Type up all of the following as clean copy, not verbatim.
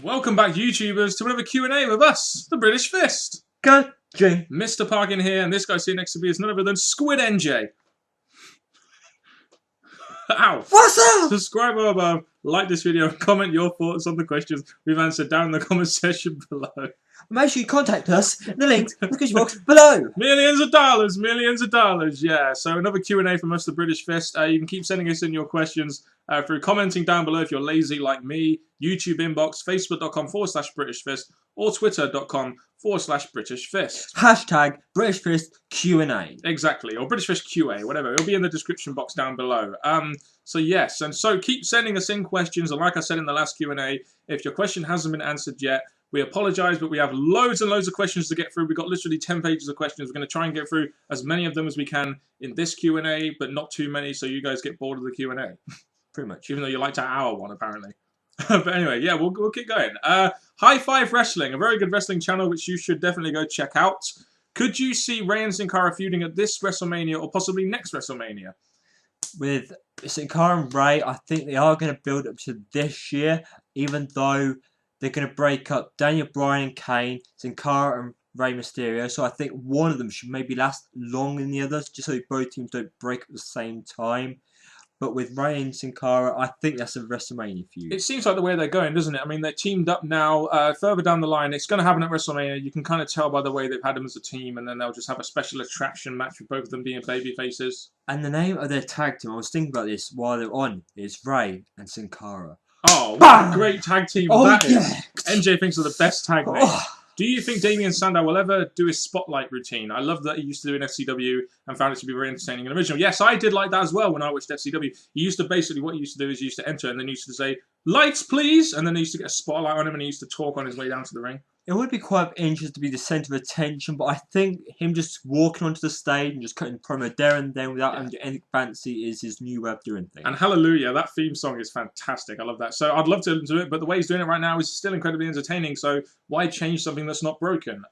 Welcome back, YouTubers, to another Q&A with us, the British Fist. Good, Jim. Mr. Parkin here, and this guy sitting next to me is none other than Squid NJ. Ow. What's up? Subscribe above, like this video, and comment your thoughts on the questions we've answered down in the comment section below. Make sure you contact us in the links in the description box below. Millions of dollars, yeah. So another Q&A from us, the British Fist. You can keep sending us in your questions through commenting down below if you're lazy like me, YouTube inbox, facebook.com/British Fist, or twitter.com/British Fist. Hashtag British Fist Q&A. Exactly, or British Fist QA, whatever. It'll be in the description box down below. So yes, and so keep sending us in questions, and like I said in the last Q&A, if your question hasn't been answered yet, we apologise, but we have loads and loads of questions to get through. We've got literally 10 pages of questions. We're going to try and get through as many of them as we can in this Q&A, but not too many, so you guys get bored of the Q&A. Pretty much. Even though you liked our one, apparently. But anyway, yeah, we'll keep going. High Five Wrestling, a very good wrestling channel, which you should definitely go check out. Could you see Rey and Sin Cara feuding at this WrestleMania, or possibly next WrestleMania? With Sin Cara and Rey, I think they are going to build up to this year, even though they're going to break up Daniel Bryan and Kane, Sin Cara and Rey Mysterio. So I think one of them should maybe last longer than the others, just so both teams don't break up at the same time. But with Rey and Sin Cara, I think that's a WrestleMania feud. It seems like the way they're going, doesn't it? I mean, they're teamed up now. Further down the line, it's going to happen at WrestleMania. You can kind of tell by the way they've had them as a team, and then they'll just have a special attraction match with both of them being baby faces. And the name of their tag team, I was thinking about this while they're on, is Rey and Sin Cara. Oh, what a great tag team that is. Yeah. NJ thinks they're the best tag name. Oh. Do you think Damien Sandow will ever do his spotlight routine? I love that he used to do in FCW and found it to be very entertaining and original. Yes, I did like that as well when I watched FCW. He used to basically, what he used to do is he used to enter and then he used to say, "Lights, please!" And then he used to get a spotlight on him and he used to talk on his way down to the ring. It would be quite interesting to be the centre of attention, but I think him just walking onto the stage and just cutting promo there and then without any fancy is his new way of doing things. And Hallelujah, that theme song is fantastic. I love that. So I'd love to do it, but the way he's doing it right now is still incredibly entertaining, so why change something that's not broken?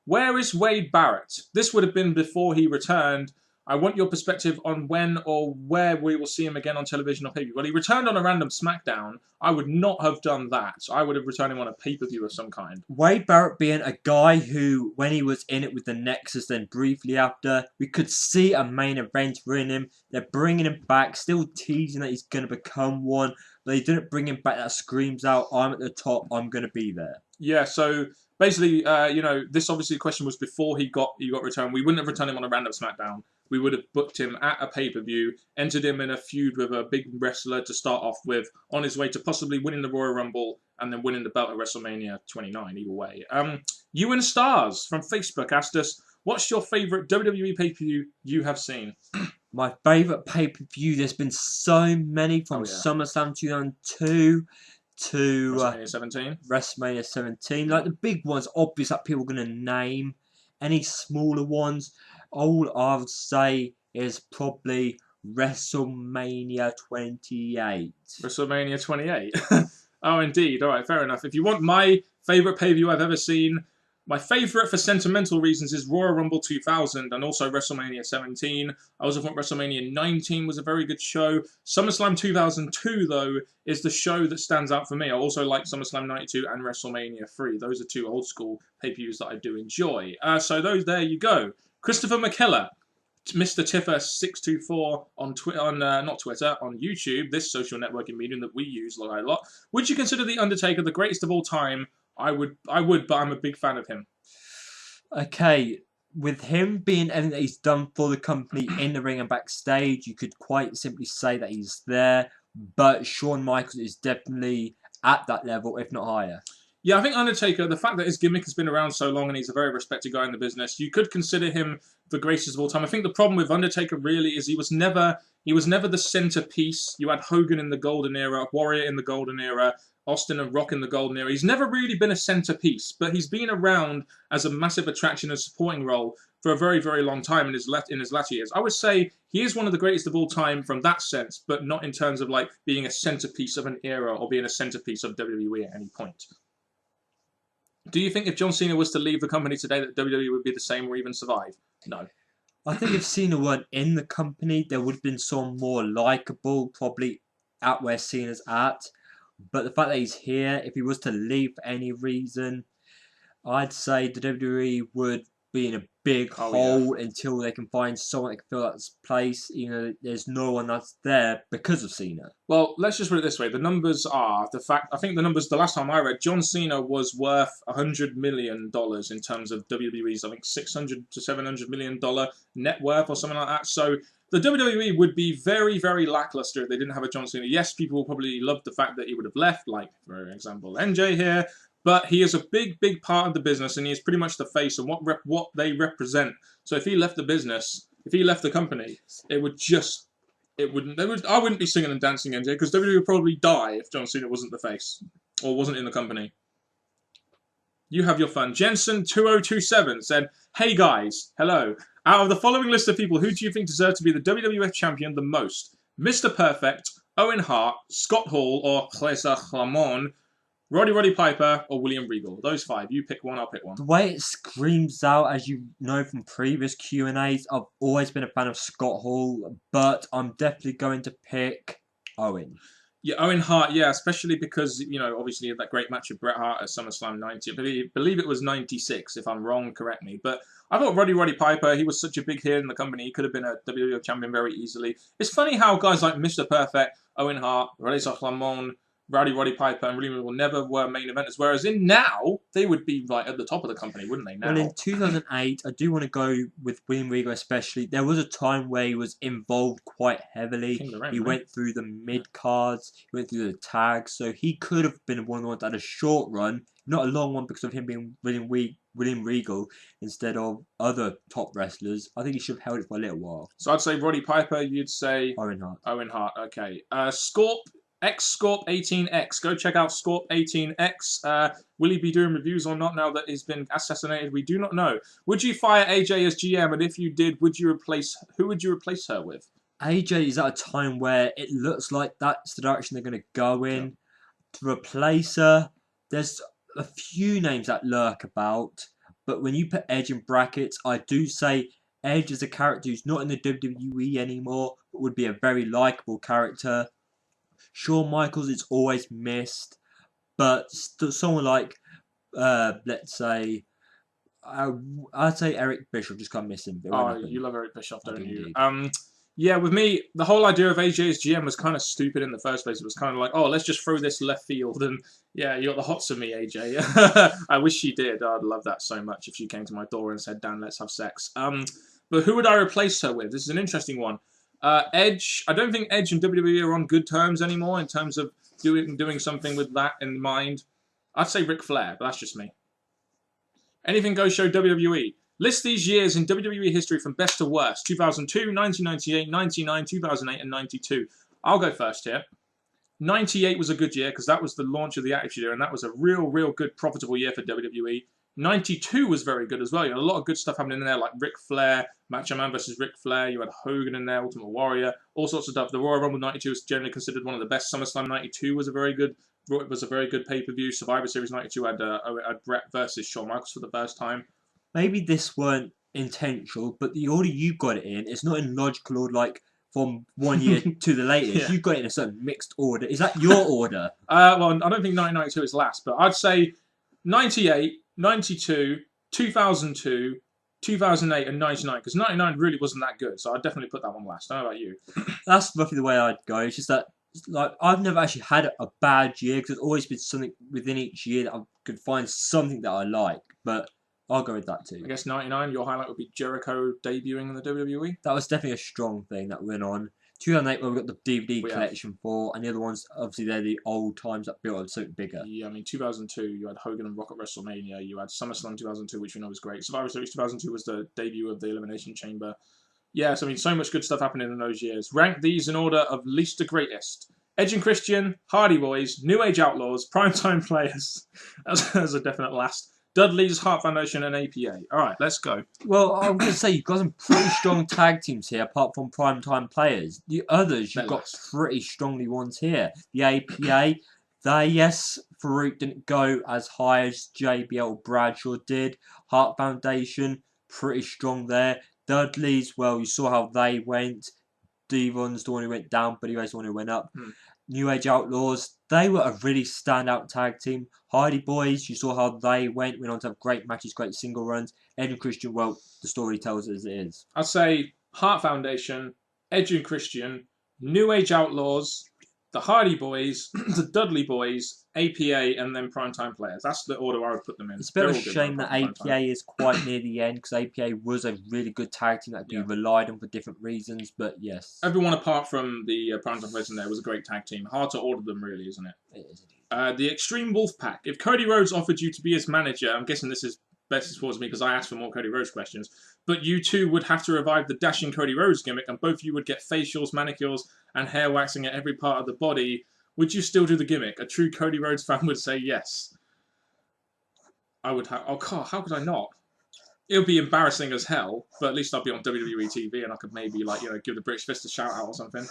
Where is Wade Barrett? This would have been before he returned. I want your perspective on when or where we will see him again on television or pay-per-view. Well, he returned on a random SmackDown. I would not have done that. I would have returned him on a pay-per-view of some kind. Wade Barrett being a guy who, when he was in it with the Nexus, then briefly after, we could see a main event in him. They're bringing him back, still teasing that he's going to become one. But they didn't bring him back that screams out, "I'm at the top, I'm going to be there." Yeah, so basically, you know, this obviously question was before he got returned. We wouldn't have returned him on a random SmackDown. We would have booked him at a pay-per-view, entered him in a feud with a big wrestler to start off with, on his way to possibly winning the Royal Rumble and then winning the belt at WrestleMania 29, either way. Ewan Stars from Facebook asked us, what's your favourite WWE pay-per-view you have seen? My favourite pay-per-view, there's been so many, from SummerSlam 2002 to WrestleMania 17. WrestleMania 17. Like the big ones, obvious that people are going to name. Any smaller ones, all I would say is probably WrestleMania 28. WrestleMania 28? Oh, indeed. All right, fair enough. If you want my favourite pay-per-view I've ever seen, my favourite for sentimental reasons is Royal Rumble 2000 and also WrestleMania 17. I also think WrestleMania 19 was a very good show. SummerSlam 2002, though, is the show that stands out for me. I also like SummerSlam 92 and WrestleMania 3. Those are two old school pay-per-views that I do enjoy. So those, there you go. Christopher McKellar, Mr. Tiffer624 on on YouTube, this social networking medium that we use a lot. Would you consider The Undertaker the greatest of all time? I would, but I'm a big fan of him. Okay, with him being everything that he's done for the company in the ring and backstage, you could quite simply say that he's there. But Shawn Michaels is definitely at that level, if not higher. Yeah, I think Undertaker, the fact that his gimmick has been around so long and he's a very respected guy in the business, you could consider him the greatest of all time. I think the problem with Undertaker really is he was never the centerpiece. You had Hogan in the golden era, Warrior in the golden era, Austin and Rock in the golden era. He's never really been a centerpiece, but he's been around as a massive attraction and supporting role for a very, very long time in his latter years. I would say he is one of the greatest of all time from that sense, but not in terms of like being a centerpiece of an era or being a centerpiece of WWE at any point. Do you think if John Cena was to leave the company today that WWE would be the same or even survive? No. I think if Cena weren't in the company, there would have been some more likeable, probably at where Cena's at. But the fact that he's here, if he was to leave for any reason, I'd say the WWE would be in a big hole until they can find someone that can fill that place, even though there's no one that's there because of Cena. Well, let's just put it this way. The numbers are the fact. I think the numbers, the last time I read, John Cena was worth $100 million in terms of WWE's, I think, $600 to $700 million net worth or something like that. So the WWE would be very, very lackluster if they didn't have a John Cena. Yes, people will probably love the fact that he would have left, like, for example, NJ here. But he is a big, big part of the business, and he is pretty much the face of what they represent. So if he left the business, if he left the company, I wouldn't be singing and dancing NJ, because WWE would probably die if John Cena wasn't the face or wasn't in the company. You have your fun. Jensen2027 said, "Hey guys, hello. Out of the following list of people, who do you think deserve to be the WWF champion the most? Mr. Perfect, Owen Hart, Scott Hall, or Cesar Ramon, Roddy Piper, or William Regal? Those 5. You pick one, I'll pick one." The way it screams out, as you know from previous Q&As, I've always been a fan of Scott Hall, but I'm definitely going to pick Owen. Yeah, Owen Hart, yeah, especially because, you know, obviously that great match with Bret Hart at SummerSlam 90. I believe it was 96, if I'm wrong, correct me. But I thought Roddy Piper, he was such a big hit in the company, he could have been a WWE champion very easily. It's funny how guys like Mr. Perfect, Owen Hart, Cesar Ramon, Roddy Piper, and William Regal never were main eventers, whereas in now, they would be right at the top of the company, wouldn't they, now? Well, in 2008, I do want to go with William Regal especially. There was a time where he was involved quite heavily. He went through the mid-cards, he went through the tags, so he could have been one of the ones that had a short run, not a long one because of him being William Regal instead of other top wrestlers. I think he should have held it for a little while. So I'd say Roddy Piper, you'd say... Owen Hart. Owen Hart, okay. Scorp 18X. Go check out Scorp 18X. Will he be doing reviews or not now that he's been assassinated? We do not know. Would you fire AJ as GM? And if you did, who would you replace her with? AJ is at a time where it looks like that's the direction they're going to go in. Yeah. To replace her, there's a few names that lurk about. But when you put Edge in brackets, I do say Edge is a character who's not in the WWE anymore, but would be a very likeable character. Shawn Michaels is always missed, but someone like, let's say, I'd say Eric Bischoff just can't miss him. Oh, you love Eric Bischoff, don't you? Yeah, with me, the whole idea of AJ as GM was kind of stupid in the first place. It was kind of like, oh, let's just throw this left field, and yeah, you got the hots of me, AJ. I wish she did. I'd love that so much if she came to my door and said, Dan, let's have sex. But who would I replace her with? This is an interesting one. Edge, I don't think Edge and WWE are on good terms anymore in terms of doing something with that in mind. I'd say Ric Flair, but that's just me. Anything goes show WWE. List these years in WWE history from best to worst. 2002, 1998, 99, 2008, and 92. I'll go first here. 98 was a good year because that was the launch of the Attitude Era, and that was a real good, profitable year for WWE. 92 was very good as well. You had a lot of good stuff happening in there, like Ric Flair, Macho Man versus Ric Flair. You had Hogan in there, Ultimate Warrior, all sorts of stuff. The Royal Rumble 92 was generally considered one of the best. SummerSlam 92 was a very good pay-per-view. Survivor Series 92 had Bret versus Shawn Michaels for the first time. Maybe this weren't intentional, but the order you got it in is not in logical order, like from one year to the latest. Yeah. You got it in a certain mixed order. Is that your order? Well, I don't think 1992 is last, but I'd say 98, 92, 2002, 2008, and 99, because 99 really wasn't that good, so I'd definitely put that one last. I don't know about you. That's roughly the way I'd go. It's just that, like, I've never actually had a bad year, because there's always been something within each year that I could find something that I like, but I'll go with that too. I guess 99, your highlight would be Jericho debuting in the WWE? That was definitely a strong thing that went on. 2008, where we got the DVD collection for, and the other ones, obviously, they're the old times that built up something bigger. Yeah, I mean, 2002, you had Hogan and Rock at WrestleMania. You had SummerSlam 2002, which we know was great. Survivor Series 2002 was the debut of the Elimination Chamber. Yes, I mean, so much good stuff happening in those years. Rank these in order of least to greatest. Edge and Christian, Hardy Boys, New Age Outlaws, Primetime Players. That's a definite last. Dudley's, Hart Foundation, and APA. All right, let's go. Well, I was going to say, you've got some pretty strong tag teams here, apart from Primetime Players. The others, you've got pretty strongly ones here. The APA, yes, Farouk didn't go as high as JBL Bradshaw did. Hart Foundation, pretty strong there. Dudley's, well, you saw how they went. Devon's the one who went down, but he was the one who went up. New Age Outlaws, they were a really standout tag team. Hardy Boys, you saw how they went on to have great matches, great single runs. Edge and Christian, well, the story tells it as it is. I'd say Heart Foundation, Edge and Christian, New Age Outlaws, the Hardy Boys, the Dudley Boys, APA, and then Primetime Players. That's the order I would put them in. It's a bit of a shame that APA is quite near the end, because APA was a really good tag team that could be relied on for different reasons, but yes. Everyone apart from the Primetime Players in there was a great tag team. Hard to order them, really, isn't it? It is. The Extreme Wolfpack. If Cody Rhodes offered you to be his manager, I'm guessing this is best towards me because I asked for more Cody Rhodes questions, but you two would have to revive the dashing Cody Rhodes gimmick, and both of you would get facials, manicures, and hair waxing at every part of the body. Would you still do the gimmick? A true Cody Rhodes fan would say yes. I would have. Oh, God, how could I not? It would be embarrassing as hell, but at least I'd be on WWE TV and I could maybe, like, you know, give the British Fist a shout out or something.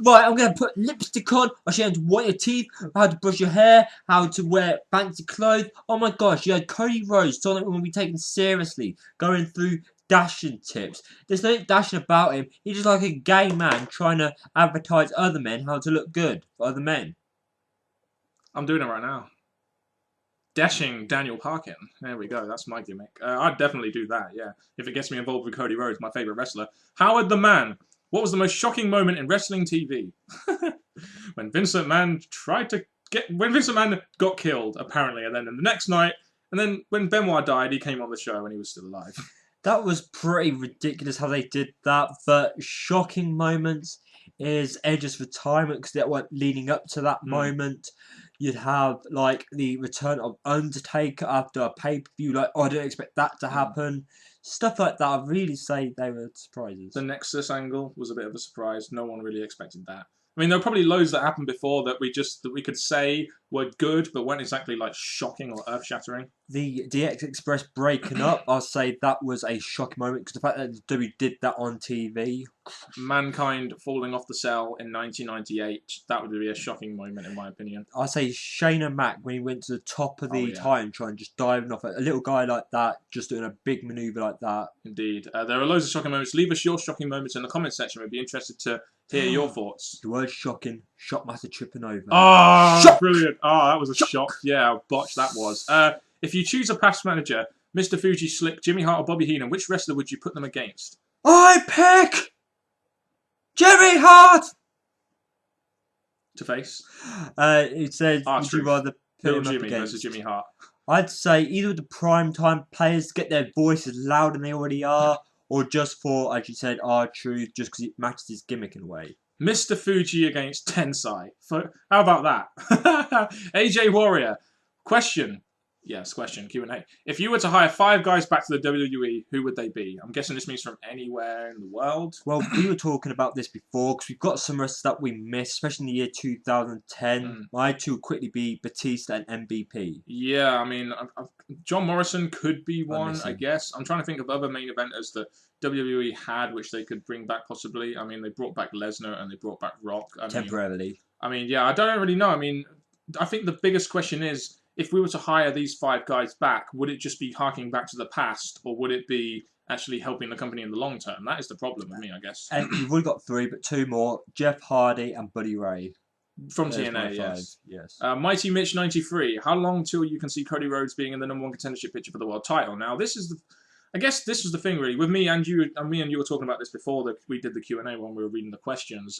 Right, I'm going to put lipstick on. I'll show you how to whiten your teeth, how to brush your hair, how to wear fancy clothes. Oh my gosh, you had Cody Rhodes telling that we will be taken seriously, going through dashing tips. There's no dashing about him. He's just like a gay man trying to advertise other men how to look good for other men. I'm doing it right now. Dashing Daniel Parkin. There we go. That's my gimmick. I'd definitely do that, yeah. If it gets me involved with Cody Rhodes, my favourite wrestler. Howard the Man. What was the most shocking moment in wrestling TV? When Vince McMahon got killed, apparently, and then the next night, and then when Benoit died, he came on the show and he was still alive. That was pretty ridiculous how they did that, but shocking moments is Edge's retirement, because that went leading up to that moment. You'd have, like, the return of Undertaker after a pay-per-view, like, oh, I didn't expect that to happen. Stuff like that, I'd really say they were surprises. The Nexus angle was a bit of a surprise. No one really expected that. I mean, there were probably loads that happened before that we could say were good, but weren't exactly, like, shocking or earth-shattering. The DX Express breaking up, I'll say that was a shocking moment, because the fact that W did that on TV. Mankind falling off the cell in 1998, that would be a shocking moment, in my opinion. I'll say Shane O'Mac, when he went to the top of the Titan trying just diving off it. A little guy like that, just doing a big manoeuvre like that. Indeed. There are loads of shocking moments. Leave us your shocking moments in the comment section. We'd be interested to hear your thoughts. The word shocking, Shockmaster tripping over. Oh, shock! Brilliant. Oh, that was a shock. Yeah, how botched that was. If you choose a past manager, Mr. Fuji, Slick, Jimmy Hart or Bobby Heenan, which wrestler would you put them against? I pick Jimmy Hart to face. It says, would you rather put him Jimmy up against versus Jimmy Hart? I'd say either the primetime players to get their voices louder than they already are, or just for, as you said, R-Truth, just because it matches his gimmick in a way. Mr. Fuji against Tensai. How about that? AJ Warrior. Question. Yes, question. Q&A. If you were to hire 5 guys back to the WWE, who would they be? I'm guessing this means from anywhere in the world. Well, we were talking about this before, because we've got some wrestlers that we missed, especially in the year 2010. My two would quickly be Batista and MVP. Yeah, I mean, John Morrison could be one, I guess. I'm trying to think of other main eventers that WWE had, which they could bring back possibly. I mean, they brought back Lesnar and they brought back Rock. Temporarily. I mean, yeah, I don't really know. I mean, I think the biggest question is, if we were to hire these 5 guys back, would it just be harking back to the past, or would it be actually helping the company in the long term? That is the problem with me, I guess. And you've already got 3, but 2 more. Jeff Hardy and Buddy Ray. From TNA, yes. Mighty Mitch 93. How long till you can see Cody Rhodes being in the #1 contendership picture for the world title? Now, this is I guess this was the thing, really. With me and you were talking about this before we did the Q&A when we were reading the questions.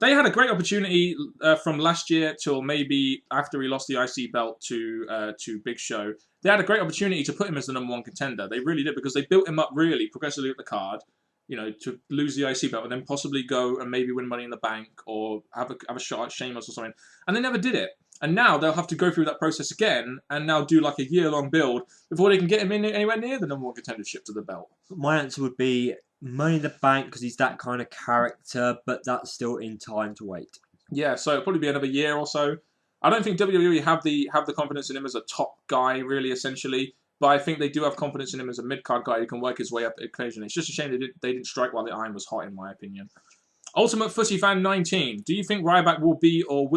They had a great opportunity from last year till maybe after he lost the IC belt to Big Show. They had a great opportunity to put him as the #1 contender. They really did, because they built him up really progressively at the card, you know, to lose the IC belt and then possibly go and maybe win Money in the Bank or have a shot at Sheamus or something. And they never did it. And now they'll have to go through that process again and now do like a year-long build before they can get him in anywhere near the #1 contendership to the belt. My answer would be Money in the Bank, because he's that kind of character, but that's still in time to wait. Yeah, so it'll probably be another year or so. I don't think WWE have the confidence in him as a top guy, really, essentially. But I think they do have confidence in him as a mid-card guy who can work his way up occasionally. It's just a shame they didn't strike while the iron was hot, in my opinion. Ultimate Footy Fan 19. Do you think Ryback will be or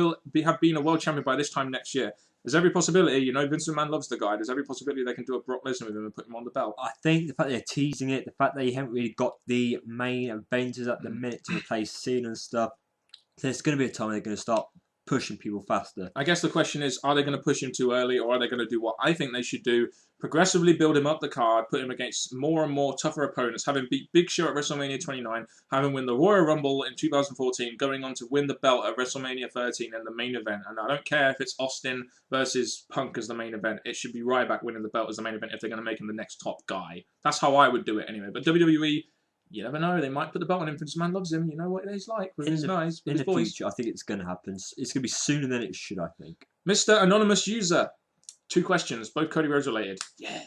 have been a world champion by this time next year? There's every possibility. You know, Vince McMahon loves the guy. There's every possibility they can do a Brock Lesnar with him and put him on the belt. I think the fact they're teasing it, the fact that you haven't really got the main eventers at the minute to replace Cena and stuff, There's going to be a time they're going to start pushing people faster. I guess the question is, are they going to push him too early, or are they going to do what I think they should do? Progressively build him up the card, put him against more and more tougher opponents, have him beat Big Show at WrestleMania 29, have him win the Royal Rumble in 2014, going on to win the belt at WrestleMania 13 in the main event. And I don't care if it's Austin versus Punk as the main event. It should be Ryback winning the belt as the main event if they're going to make him the next top guy. That's how I would do it anyway. But WWE, you never know. They might put the belt on him because man loves him. You know what he's like with his eyes, with in his the voice. future, I think it's going to happen. It's going to be sooner than it should, I think. Mr. Anonymous User. 2 questions, both Cody Rhodes related. Yeah.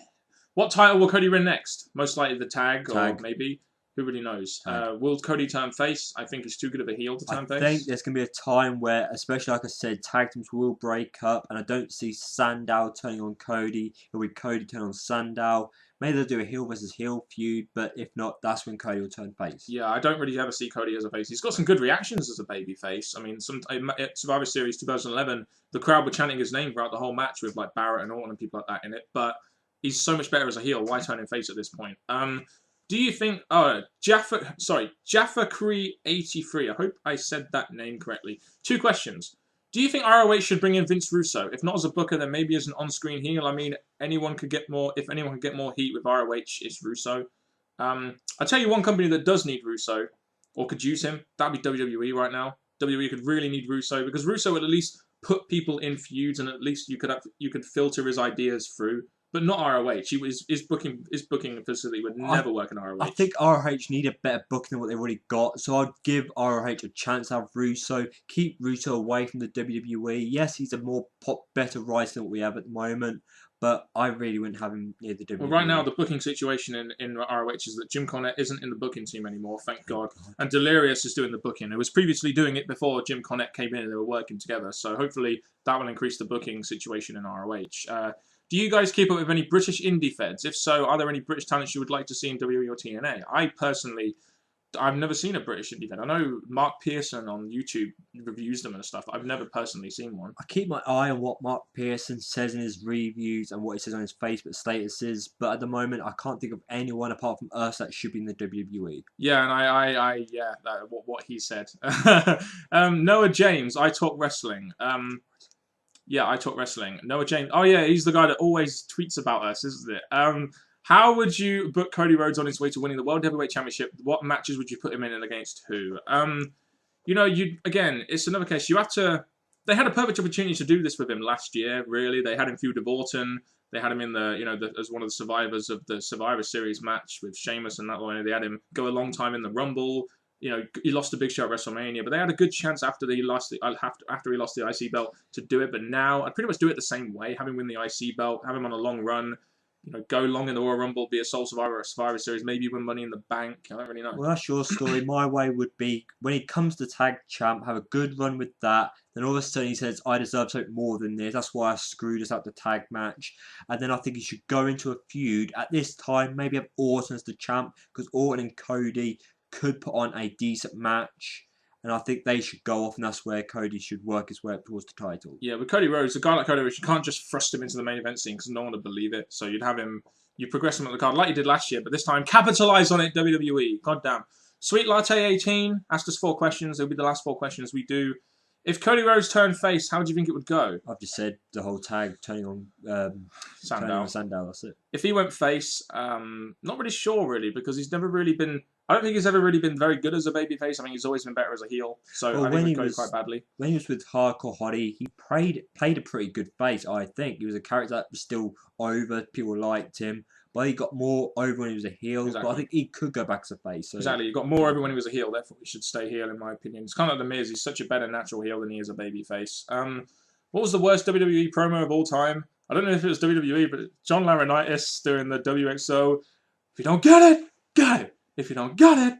What title will Cody win next? Most likely the tag. Or maybe. Who really knows? Will Cody turn face? I think he's too good of a heel to turn face. I think there's going to be a time where, especially like I said, tag teams will break up, and I don't see Sandow turning on Cody. It'll be Cody turning on Sandow. Maybe they'll do a heel versus heel feud, but if not, that's when Cody will turn face. Yeah, I don't really ever see Cody as a face. He's got some good reactions as a baby face. I mean, at Survivor Series 2011, the crowd were chanting his name throughout the whole match with like Barrett and Orton and people like that in it, but he's so much better as a heel. Why turn him face at this point? Do you think... Jaffa Cree 83. I hope I said that name correctly. 2 questions. Do you think ROH should bring in Vince Russo? If not as a booker, then maybe as an on-screen heel. I mean, anyone could get more... If anyone could get more heat with ROH, it's Russo. I'll tell you one company that does need Russo, or could use him. That'd be WWE right now. WWE could really need Russo, because Russo would at least put people in feuds, and at least you could filter his ideas through. But not ROH. His booking facility would never work in ROH. I think ROH need a better booking than what they've already got. So I'd give ROH a chance to have Russo. Keep Russo away from the WWE. Yes, he's a better writer than what we have at the moment. But I really wouldn't have him near the WWE. Well, right now, the booking situation in ROH is that Jim Cornette isn't in the booking team anymore, thank God. And Delirious is doing the booking. It was previously doing it before Jim Cornette came in and they were working together. So hopefully that will increase the booking situation in ROH. Do you guys keep up with any British indie feds? If so, are there any British talents you would like to see in WWE or TNA? I've never seen a British indie fed. I know Mark Pearson on YouTube reviews them and stuff, but I've never personally seen one. I keep my eye on what Mark Pearson says in his reviews and what he says on his Facebook statuses, but at the moment I can't think of anyone apart from us that should be in the WWE. Yeah, and what he said. Noah James, I Talk Wrestling. Yeah, I Talk Wrestling. Noah James. Oh, yeah, he's the guy that always tweets about us, isn't it? How would you book Cody Rhodes on his way to winning the World Heavyweight Championship? What matches would you put him in and against who? Again, it's another case. You have to... They had a perfect opportunity to do this with him last year, really. They had him feud with Orton. They had him in as one of the survivors of the Survivor Series match with Sheamus and that one. They had him go a long time in the Rumble. He lost a Big Show at WrestleMania, but they had a good chance after he lost the IC belt to do it. But now, I'd pretty much do it the same way. Have him win the IC belt, have him on a long run, go long in the Royal Rumble, be a sole survivor at Survivor Series, maybe win Money in the Bank. I don't really know. Well, that's your story. My way would be, when he comes to tag champ, have a good run with that. Then all of a sudden he says, I deserve something more than this. That's why I screwed us out the tag match. And then I think he should go into a feud. At this time, maybe have Orton as the champ, because Orton and Cody could put on a decent match, and I think they should go off, and that's where Cody should work his way up towards the title. Yeah, with Cody Rhodes, a guy like Cody Rhodes, you can't just thrust him into the main event scene because no one would believe it. So you'd have him, you progress him up the card like you did last year, but this time capitalise on it, WWE. God damn. Sweet Latte 18 asked us 4 questions. It'll be the last 4 questions we do. If Cody Rhodes turned face, how do you think it would go? I've just said the whole tag turning on Sandow. That's it. If he went face, not really sure really, because he's never really been. I don't think he's ever really been very good as a babyface. I think he's always been better as a heel. So I think it would go quite badly. When he was with Hardcore Hottie, he played a pretty good face, I think. He was a character that was still over. People liked him. But he got more over when he was a heel. Exactly. But I think he could go back as a face. So. Exactly. He got more over when he was a heel. Therefore, he should stay heel, in my opinion. It's kind of like The Miz. He's such a better natural heel than he is a babyface. What was the worst WWE promo of all time? I don't know if it was WWE, but John Laurinaitis doing the WXO. If you don't get it, get it. If you don't get it,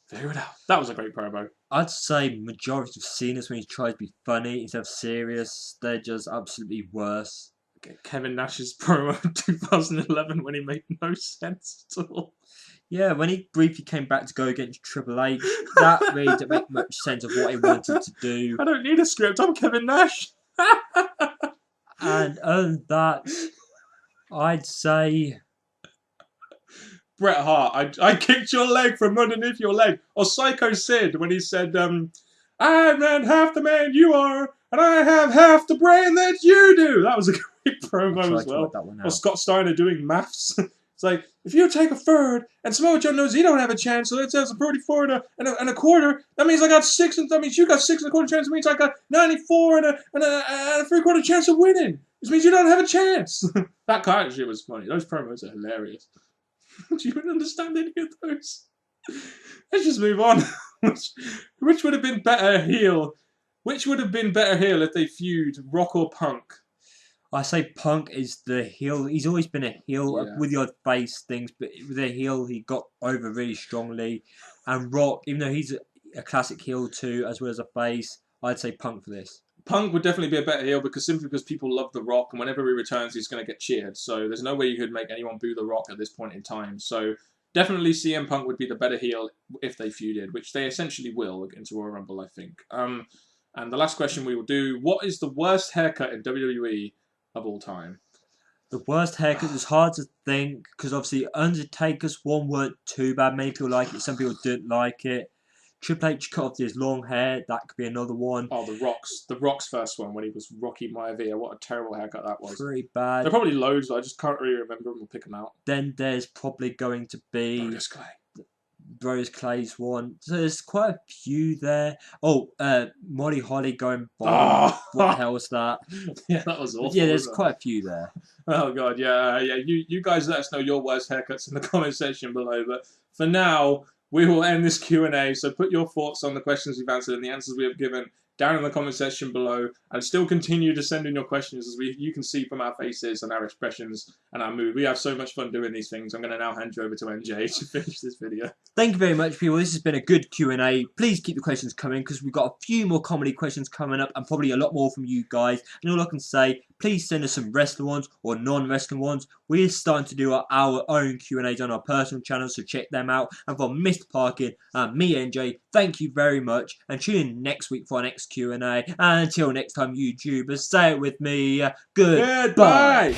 figure it out. That was a great promo. I'd say majority of Cena's when he tries to be funny instead of serious, they're just absolutely worse. Kevin Nash's promo in 2011 when he made no sense at all. Yeah, when he briefly came back to go against Triple H, that really didn't make much sense of what he wanted to do. I don't need a script, I'm Kevin Nash. And other than that, I'd say... Bret Hart, I kicked your leg from underneath your leg. Or Psycho Sid when he said, I'm not half the man you are, and I have half the brain that you do. That was a great promo as well. Or Scott Steiner doing maths. It's like, if you take a third, and Samoa Joe knows he don't have a chance, so it says a 34 and a quarter, that means I got 6, and that means you got 6 and a quarter chance, it means I got 94 and a 3/4 chance of winning. This means you don't have a chance. That kind of shit was funny. Those promos are hilarious. Do you even understand any of those? Let's just move on. Which would have been better heel? Which would have been better heel if they feud, Rock or Punk? I say Punk is the heel. He's always been a heel with the odd face things, but with a heel he got over really strongly. And Rock, even though he's a classic heel too, as well as a face, I'd say Punk for this. Punk would definitely be a better heel simply because people love The Rock, and whenever he returns, he's going to get cheered. So there's no way you could make anyone boo The Rock at this point in time. So definitely CM Punk would be the better heel if they feuded, which they essentially will into Royal Rumble, I think. And the last question we will do, what is the worst haircut in WWE of all time? The worst haircut is hard to think, because obviously Undertaker's one weren't too bad. Many people like it, some people didn't like it. Triple H cut off his long hair, that could be another one. Oh, The Rock's first one when he was Rocky Maivia. What a terrible haircut that was. Pretty bad. There are probably loads, but I just can't really remember them. We'll pick them out. Then there's probably going to be Brodus Clay. Brodus Clay's one. So there's quite a few there. Oh, Molly Holly going bald. Oh. What the hell was that? Yeah, that was awful. Yeah, there's quite a few there. Oh god, yeah. You guys let us know your worst haircuts in the comment section below. But for now, we will end this Q&A. So put your thoughts on the questions we've answered and the answers we have given down in the comment section below, and still continue to send in your questions, as you can see from our faces and our expressions and our mood. We have so much fun doing these things. I'm going to now hand you over to NJ to finish this video. Thank you very much, people. This has been a good Q&A. Please keep the questions coming, because we've got a few more comedy questions coming up, and probably a lot more from you guys. And all I can say, please send us some wrestling ones or non-wrestling ones. We're starting to do our own Q&As on our personal channels, so check them out. And from Mr. Parkin and me, NJ, thank you very much. And tune in next week for our next Q&A. And until next time, YouTubers, say it with me, goodbye.